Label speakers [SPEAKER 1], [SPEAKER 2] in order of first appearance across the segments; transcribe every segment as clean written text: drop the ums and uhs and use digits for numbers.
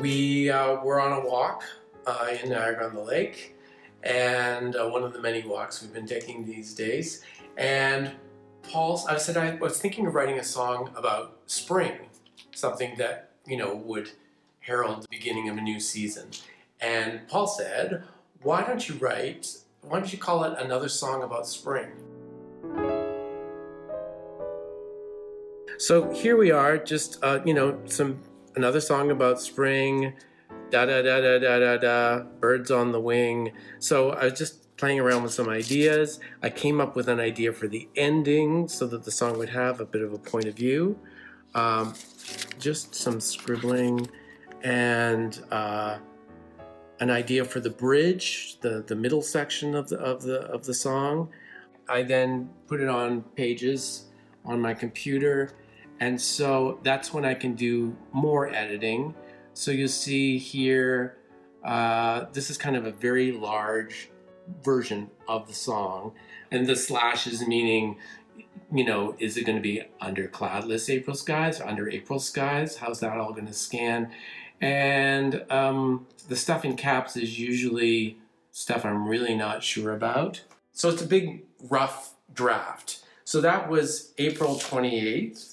[SPEAKER 1] We were on a walk in Niagara-on-the-Lake, and one of the many walks we've been taking these days. And I said I was thinking of writing a song about spring, something that, you know, would herald the beginning of a new season. And Paul said, why don't you call it Another Song About Spring? So here we are, just, another song about spring, da-da-da-da-da-da-da, birds on the wing. So I was just playing around with some ideas. I came up with an idea for the ending so that the song would have a bit of a point of view. Just some scribbling and an idea for the bridge, the middle section of the song. I then put it on pages on my computer, and so that's when I can do more editing. So you'll see here, this is kind of a very large version of the song, and the slashes meaning, you know, is it going to be under cloudless April skies, or under April skies? How's that all going to scan? And the stuff in caps is usually stuff I'm really not sure about. So it's a big rough draft. So that was April 28th,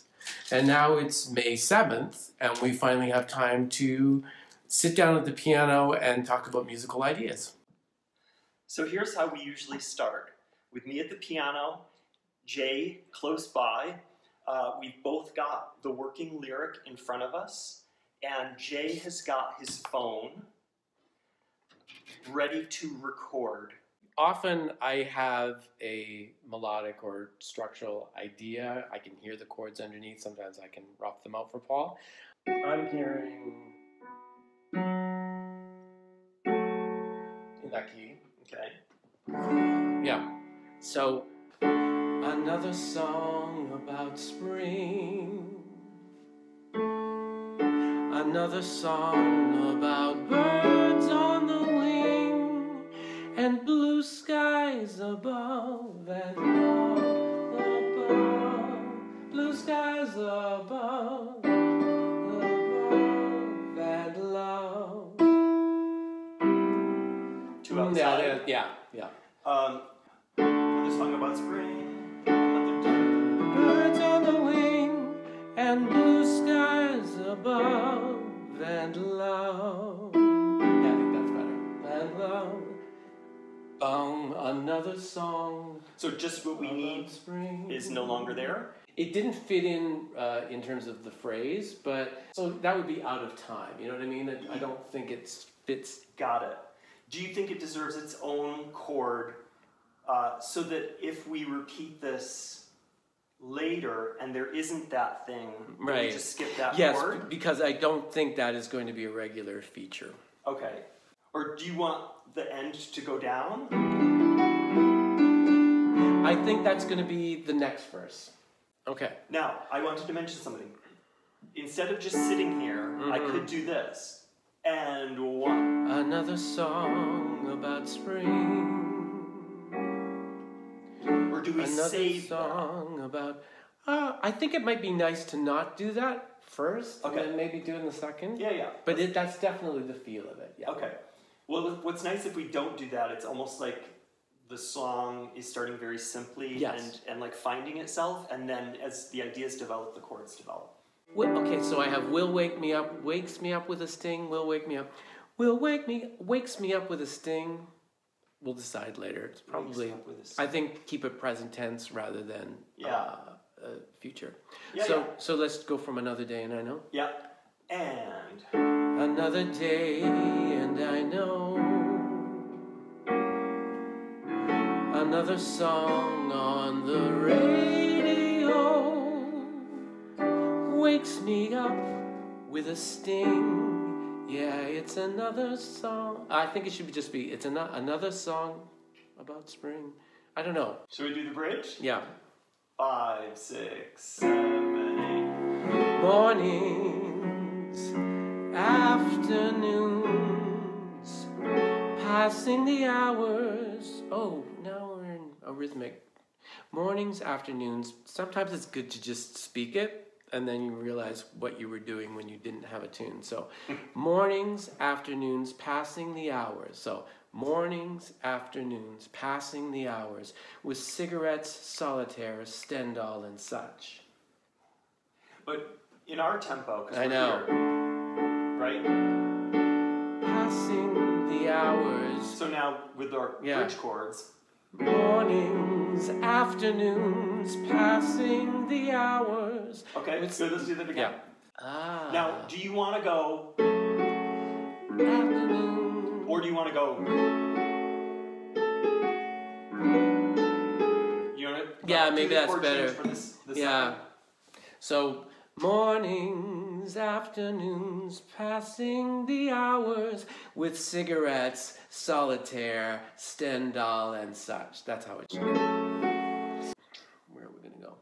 [SPEAKER 1] and now it's May 7th, and we finally have time to sit down at the piano and talk about musical ideas.
[SPEAKER 2] So here's how we usually start. With me at the piano, Jay close by. We've both got the working lyric in front of us, and Jay has got his phone ready to record.
[SPEAKER 1] Often I have a melodic or structural idea. I can hear the chords underneath. Sometimes I can rough them out for Paul. I'm hearing in that key.
[SPEAKER 2] Okay.
[SPEAKER 1] Yeah. So, another song about spring. Another song about birds on the wing and blue skies above and above, blue skies above and love.
[SPEAKER 2] Two outside.
[SPEAKER 1] Yeah.
[SPEAKER 2] Another song about spring.
[SPEAKER 1] Birds on the wing and blue skies above and love. Yeah, I think that's better. And love. Another song.
[SPEAKER 2] So just what we need
[SPEAKER 1] spring
[SPEAKER 2] is no longer there?
[SPEAKER 1] It didn't fit in terms of the phrase, but so that would be out of time. You know what I mean? I don't think it fits.
[SPEAKER 2] Got it. Do you think it deserves its own chord so that if we repeat this later and there isn't that thing,
[SPEAKER 1] right,
[SPEAKER 2] we just skip that
[SPEAKER 1] Yes,
[SPEAKER 2] chord?
[SPEAKER 1] because I don't think that is going to be a regular feature.
[SPEAKER 2] Okay. Or do you want the end to go down?
[SPEAKER 1] I think that's going to be the next verse. Okay.
[SPEAKER 2] Now, I wanted to mention something. Instead of just sitting here, I could do this. And one.
[SPEAKER 1] Another song about spring.
[SPEAKER 2] Or do we save
[SPEAKER 1] song about... I think it might be nice to not do that first,
[SPEAKER 2] okay,
[SPEAKER 1] and then maybe do it in the second.
[SPEAKER 2] Yeah.
[SPEAKER 1] But that's definitely the feel of it, yeah.
[SPEAKER 2] Okay. Well, what's nice if we don't do that, it's almost like the song is starting very simply,
[SPEAKER 1] yes,
[SPEAKER 2] and like finding itself, and then as the ideas develop, the chords develop.
[SPEAKER 1] Well, okay, so I have Will Wake Me Up, wakes me up with a sting, Will Wake Me Up. Will wakes me up with a sting. We'll decide later. It's probably, I think, keep it present tense rather than future.
[SPEAKER 2] Yeah,
[SPEAKER 1] so let's go from Another Day and I Know.
[SPEAKER 2] Yeah. And
[SPEAKER 1] another day and I know. Another song on the radio wakes me up with a sting. Yeah, it's another song. I think it should just be, it's another song about spring. I don't know.
[SPEAKER 2] Should we do the bridge?
[SPEAKER 1] Yeah.
[SPEAKER 2] 5, 6, 7, 8.
[SPEAKER 1] Mornings, afternoons, passing the hours. Oh, now we're in a rhythmic. Mornings, afternoons. Sometimes it's good to just speak it. and then you realize what you were doing when you didn't have a tune. So mornings, afternoons, passing the hours. So mornings, afternoons, passing the hours, with cigarettes, solitaire, Stendhal, and such.
[SPEAKER 2] But in our tempo, because
[SPEAKER 1] I know.
[SPEAKER 2] here, right?
[SPEAKER 1] Passing the hours.
[SPEAKER 2] So now with our bridge chords.
[SPEAKER 1] Mornings, afternoons, passing the hours.
[SPEAKER 2] Okay, so let's do that again.
[SPEAKER 1] Yeah.
[SPEAKER 2] Now, do you want to go
[SPEAKER 1] afternoon,
[SPEAKER 2] or do you want to go? You want to?
[SPEAKER 1] Yeah, maybe that's better.
[SPEAKER 2] For this
[SPEAKER 1] yeah. So mornings, afternoons, passing the hours, with cigarettes, solitaire, Stendhal, and such. That's how it should go. Where are we going to go?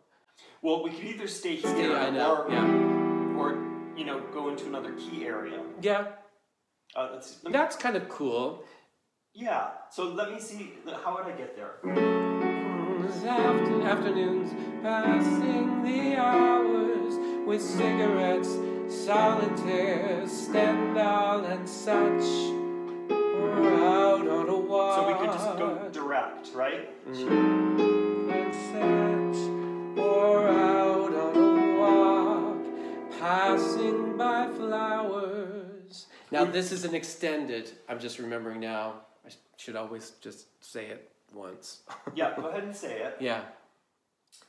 [SPEAKER 2] Well, we could either stay here or you know, go into another key area.
[SPEAKER 1] Yeah.
[SPEAKER 2] That's
[SPEAKER 1] kind of cool.
[SPEAKER 2] Yeah. So let me see. How would I get there?
[SPEAKER 1] Afternoons, passing the hours, with cigarettes, solitaire, Stendhal, and such, or out on a walk.
[SPEAKER 2] So we could just go direct, right?
[SPEAKER 1] And such, or out on a walk, passing by flowers. Now this is an extended. I'm just remembering now. I should always just say it once.
[SPEAKER 2] Yeah, go ahead and say it.
[SPEAKER 1] Yeah.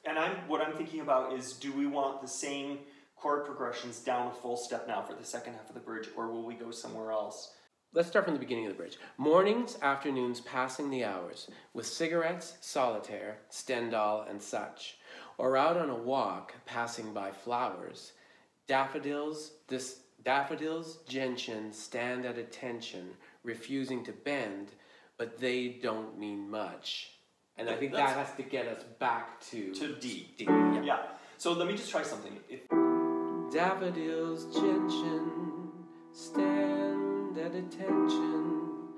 [SPEAKER 2] And what I'm thinking about is, do we want the same chord progressions down a full step now for the second half of the bridge, or will we go somewhere else?
[SPEAKER 1] Let's start from the beginning of the bridge. Mornings, afternoons, passing the hours, with cigarettes, solitaire, Stendhal, and such, or out on a walk, passing by flowers. Daffodils, gentian, stand at attention, refusing to bend, but they don't mean much. And I think that has to get us back to
[SPEAKER 2] D.
[SPEAKER 1] D.
[SPEAKER 2] Yeah. So let me just try something.
[SPEAKER 1] Daffodils, gentian, stand at attention,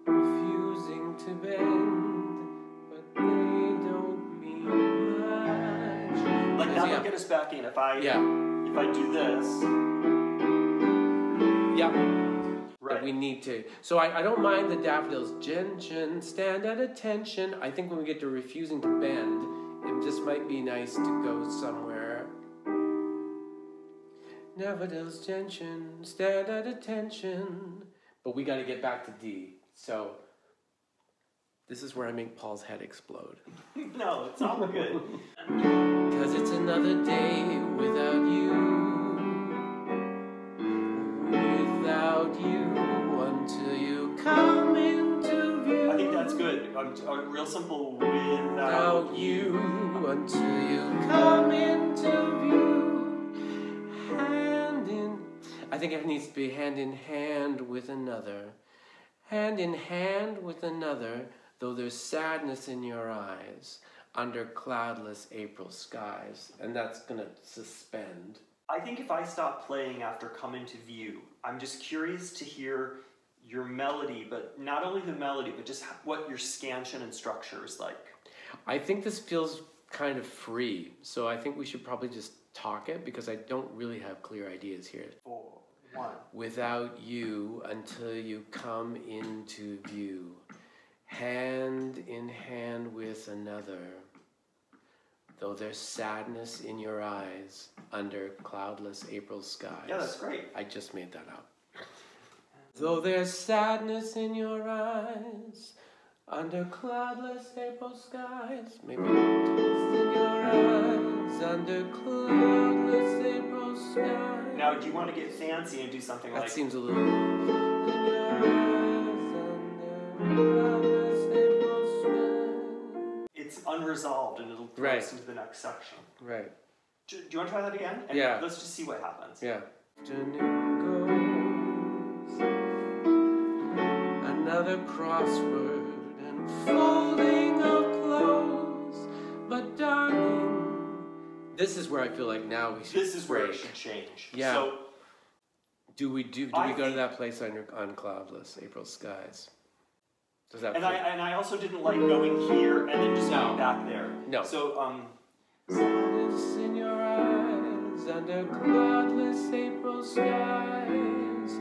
[SPEAKER 1] refusing to bend, but they don't mean much.
[SPEAKER 2] Like that'll get us back in. If I do this.
[SPEAKER 1] Yeah.
[SPEAKER 2] Right.
[SPEAKER 1] That we need to. So I don't mind the daffodils, gentian, stand at attention. I think when we get to refusing to bend, it just might be nice to go somewhere. Daffodils, gentian, stand at attention. But we got to get back to D. So this is where I make Paul's head explode.
[SPEAKER 2] No, it's all good.
[SPEAKER 1] Because it's another day without you. Without you, until you come into view.
[SPEAKER 2] I think that's good. Real simple. Without
[SPEAKER 1] you, until you come into view. Hand in. I think it needs to be hand in hand with another. Hand in hand with another, though there's sadness in your eyes, under cloudless April skies. And that's gonna suspend.
[SPEAKER 2] I think if I stop playing after come into view, I'm just curious to hear your melody, but not only the melody, but just what your scansion and structure is like.
[SPEAKER 1] I think this feels kind of free, so I think we should probably just talk it, because I don't really have clear ideas here.
[SPEAKER 2] 4, 1.
[SPEAKER 1] Without you, until you come into view, hand in hand with another, though there's sadness in your eyes, under cloudless April skies.
[SPEAKER 2] Yeah, that's great.
[SPEAKER 1] I just made that up. Though there's sadness in your eyes, under cloudless April skies. Maybe it's in your eyes, under cloudless April skies.
[SPEAKER 2] Now, do you want to get fancy and do something
[SPEAKER 1] that
[SPEAKER 2] like...
[SPEAKER 1] That seems a little... In your eyes, under cloudless April skies.
[SPEAKER 2] It's unresolved, and it'll throw us into the next section.
[SPEAKER 1] Right.
[SPEAKER 2] Do you want to try that again? And
[SPEAKER 1] yeah.
[SPEAKER 2] Let's just see what happens.
[SPEAKER 1] Yeah. Afternoon goes, another crossword and folding of clothes, but darling, this is where I feel like now we should.
[SPEAKER 2] This is where it should change.
[SPEAKER 1] Yeah.
[SPEAKER 2] So,
[SPEAKER 1] do we go to that place on cloudless April skies? Does that?
[SPEAKER 2] And I also didn't like going here and then just going back there.
[SPEAKER 1] No.
[SPEAKER 2] So
[SPEAKER 1] sadness in your eyes, under cloudless April skies.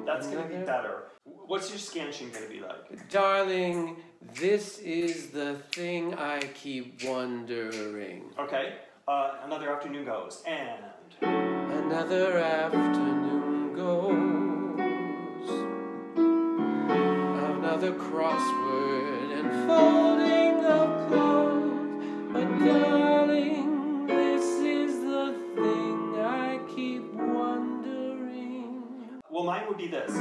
[SPEAKER 2] That's going to be better. What's your scansion going to be like?
[SPEAKER 1] Darling, this is the thing I keep wondering.
[SPEAKER 2] Okay. Another afternoon goes. And...
[SPEAKER 1] Another afternoon goes. Another crossword and folding of clothes. But darling, this is the thing I keep wondering.
[SPEAKER 2] Well, mine would be this.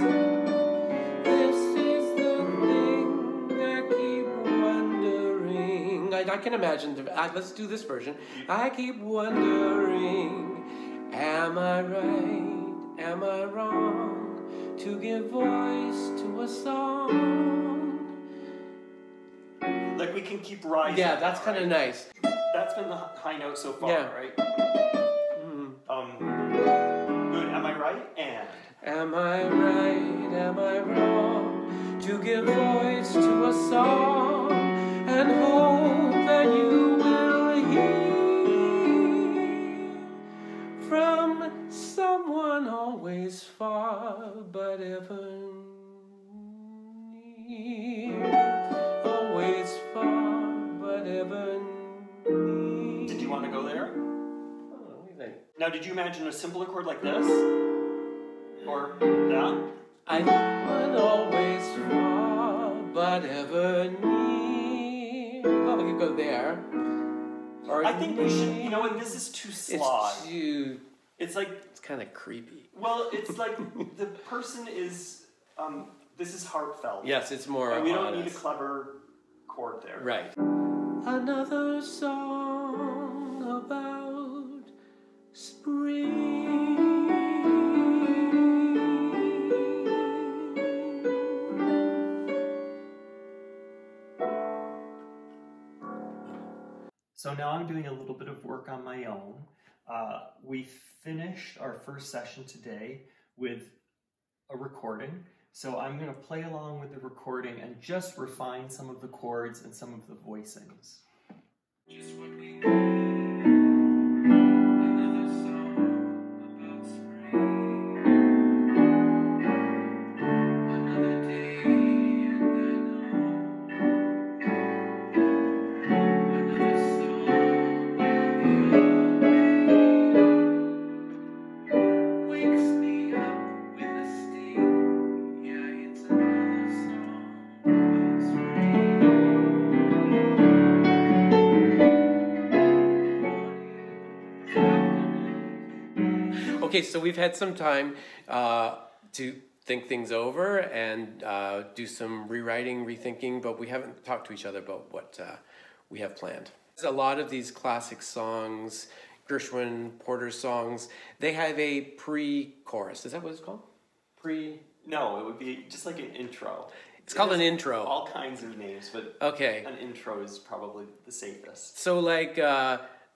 [SPEAKER 1] This is the thing I keep wondering. I can imagine. Let's do this version. I keep wondering, am I right? Am I wrong to give voice to a song?
[SPEAKER 2] Like we can keep rising.
[SPEAKER 1] Yeah, that's kind of nice.
[SPEAKER 2] That's been the high note so far,
[SPEAKER 1] Yeah.
[SPEAKER 2] right? Good. Am I right? And...
[SPEAKER 1] Am I right, am I wrong to give voice to a song and hope that you will hear from someone always far but ever near, always far but ever near.
[SPEAKER 2] Did you want to go there?
[SPEAKER 1] What do you think?
[SPEAKER 2] Now, did you imagine a simple chord like this? Or that?
[SPEAKER 1] I would always far, but ever near. Well, we could go there. Or
[SPEAKER 2] I think we should, you know what, this is too sly.
[SPEAKER 1] It's too...
[SPEAKER 2] It's like...
[SPEAKER 1] It's kind of creepy.
[SPEAKER 2] Well, it's like the person is... this is heartfelt.
[SPEAKER 1] Yes, it's more
[SPEAKER 2] and we don't
[SPEAKER 1] honest.
[SPEAKER 2] need a clever chord there.
[SPEAKER 1] Right. Another song about spring.
[SPEAKER 2] So now I'm doing a little bit of work on my own. We finished our first session today with a recording. So I'm going to play along with the recording and just refine some of the chords and some of the voicings. Just what we need. Another song about spring. Another day and then home. Another song wakes me up with a sting. Yeah, it's another song about spring. Okay, so we've had some time to think things over and do some rewriting, rethinking, but we haven't talked to each other about what we have planned. A lot of these classic songs, Gershwin, Porter songs, they have a pre-chorus. Is that what it's called? No, it would be just like an intro.
[SPEAKER 1] It's called an intro.
[SPEAKER 2] All kinds of names, but
[SPEAKER 1] okay.
[SPEAKER 2] An intro is probably the safest.
[SPEAKER 1] So like,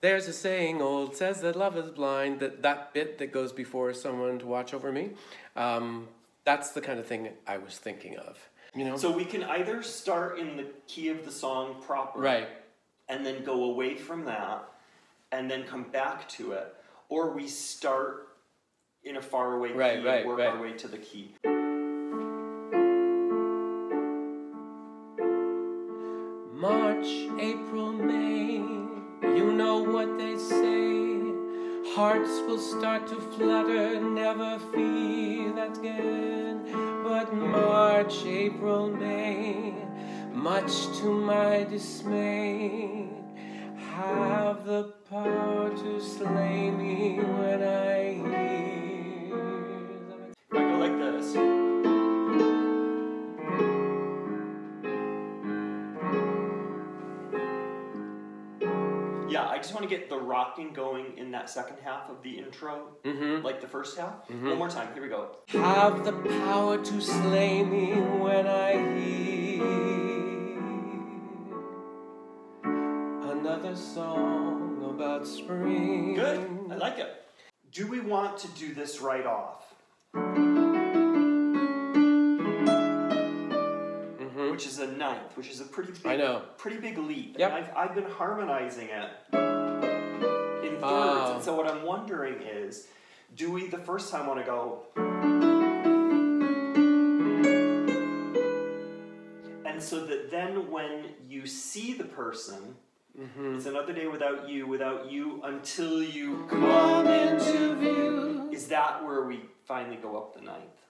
[SPEAKER 1] there's a saying old says that love is blind, that bit that goes before someone to watch over me, that's the kind of thing I was thinking of. You know?
[SPEAKER 2] So we can either start in the key of the song proper,
[SPEAKER 1] right,
[SPEAKER 2] and then go away from that, and then come back to it, or we start in a faraway key and work our way to the key.
[SPEAKER 1] March, April, May, you know what they say. Hearts will start to flutter, never feel that good. But March, April, May, much to my dismay, have the power to slay me when I hear.
[SPEAKER 2] I go like this. Yeah, I just want to get the rocking going in that second half of the intro, like the first half. One more time, here we go.
[SPEAKER 1] Have the power to slay me when I hear another song about spring.
[SPEAKER 2] Good, I like it. Do we want to do this right off? Which is a ninth, which is a pretty big, pretty big leap.
[SPEAKER 1] Yep.
[SPEAKER 2] And I've been harmonizing it in thirds. And so what I'm wondering is, do we the first time want to go... And so that then when you see the person, it's another day without you, until you come into view. Is that where we finally go up the ninth?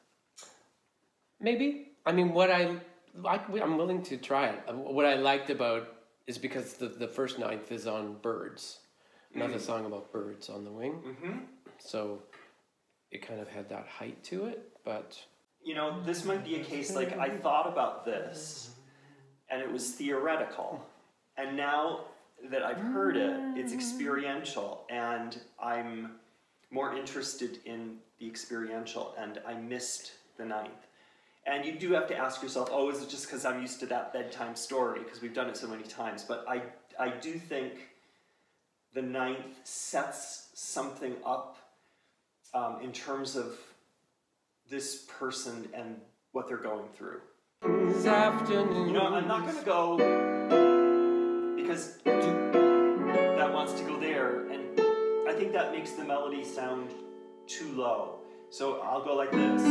[SPEAKER 1] Maybe. I mean, I'm willing to try it. What I liked about is because the first ninth is on birds. Another song about birds on the wing. So it kind of had that height to it, but...
[SPEAKER 2] You know, this might be a case like I thought about this and it was theoretical. And now that I've heard it, it's experiential, and I'm more interested in the experiential, and I missed the ninth. And you do have to ask yourself, oh, is it just because I'm used to that bedtime story, because we've done it so many times? But I do think the ninth sets something up in terms of this person and what they're going through.
[SPEAKER 1] This afternoon.
[SPEAKER 2] You know, I'm not going to go because that wants to go there, and I think that makes the melody sound too low. So I'll go like this.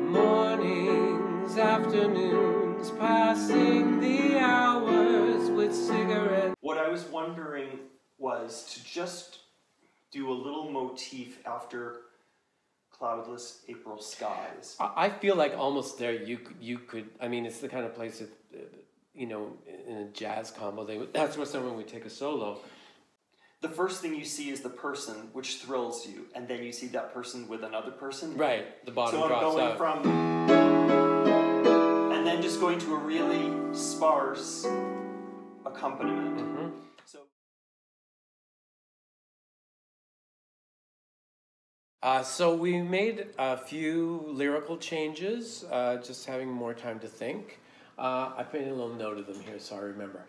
[SPEAKER 1] Mornings, afternoons, passing the hours with cigarettes.
[SPEAKER 2] What I was wondering was to just do a little motif after cloudless April skies.
[SPEAKER 1] I feel like almost there you could, I mean, it's the kind of place that, you know, in a jazz combo, that's where someone would take a solo.
[SPEAKER 2] The first thing you see is the person, which thrills you, and then you see that person with another person.
[SPEAKER 1] Right, the bottom
[SPEAKER 2] so
[SPEAKER 1] drops out.
[SPEAKER 2] So I'm going from, and then just going to a really sparse accompaniment.
[SPEAKER 1] So we made a few lyrical changes, just having more time to think. I put in a little note of them here so I remember.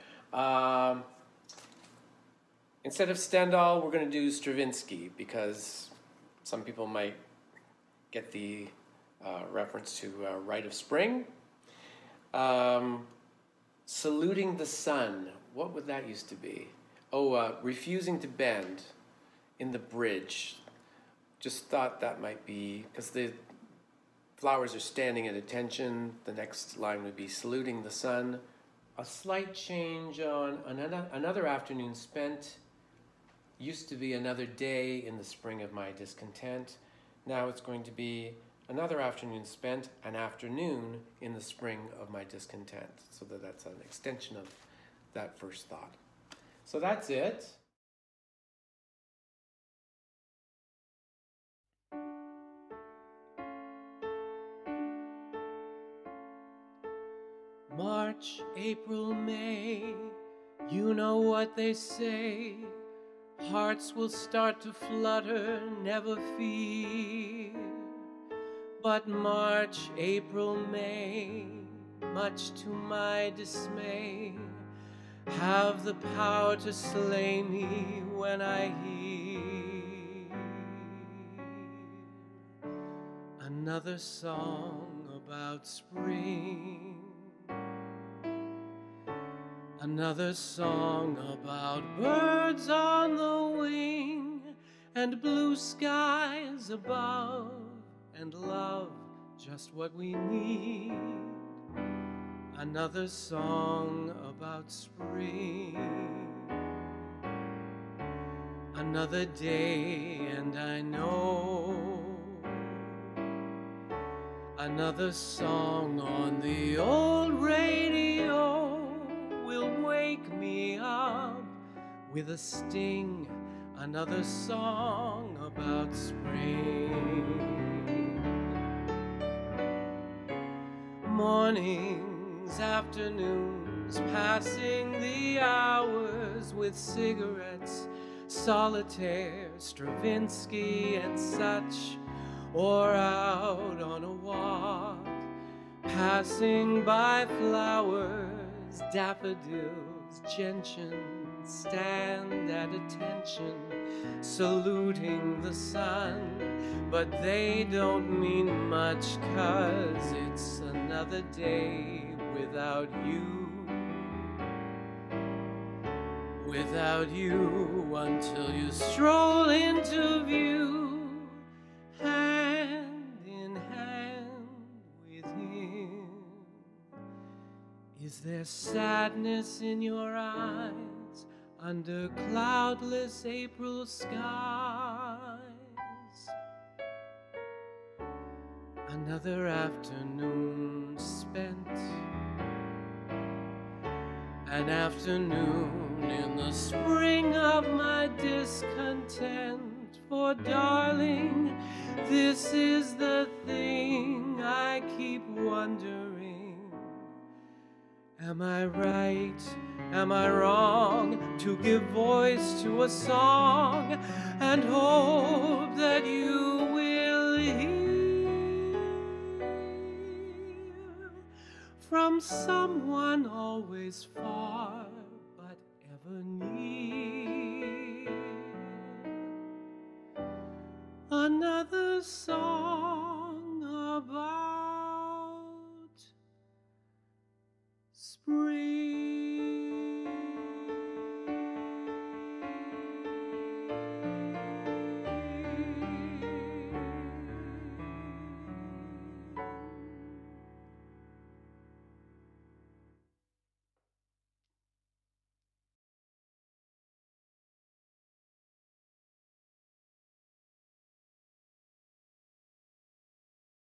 [SPEAKER 1] Instead of Stendhal, we're going to do Stravinsky, because some people might get the reference to Rite of Spring. Saluting the Sun, what would that used to be? Oh, Refusing to Bend in the bridge. Just thought that might be, because the flowers are standing at attention. The next line would be Saluting the Sun. A slight change on another afternoon spent. Used to be another day in the spring of my discontent. Now it's going to be another afternoon spent, an afternoon in the spring of my discontent. So that's an extension of that first thought. So that's it. March, April, May, you know what they say. Hearts will start to flutter, never fear. But March, April, May, much to my dismay, have the power to slay me when I hear another song about spring. Another song about birds on the wing, and blue skies above, and love, just what we need. Another song about spring. Another day, and I know another song on the old radio will wake me up with a sting, another song about spring. Mornings, afternoons, passing the hours with cigarettes, solitaire, Stravinsky and such, or out on a walk, passing by flowers, daffodils, gentians, stand at attention, saluting the sun, but they don't mean much, 'cause it's another day without you, without you until you stroll into view, hand in hand with him. Is there sadness in your eyes under cloudless April skies? Another afternoon spent, an afternoon in the spring of my discontent. For darling, this is the thing I keep wondering. Am I right? Am I wrong to give voice to a song and hope that you will hear from someone always far but ever near? Another song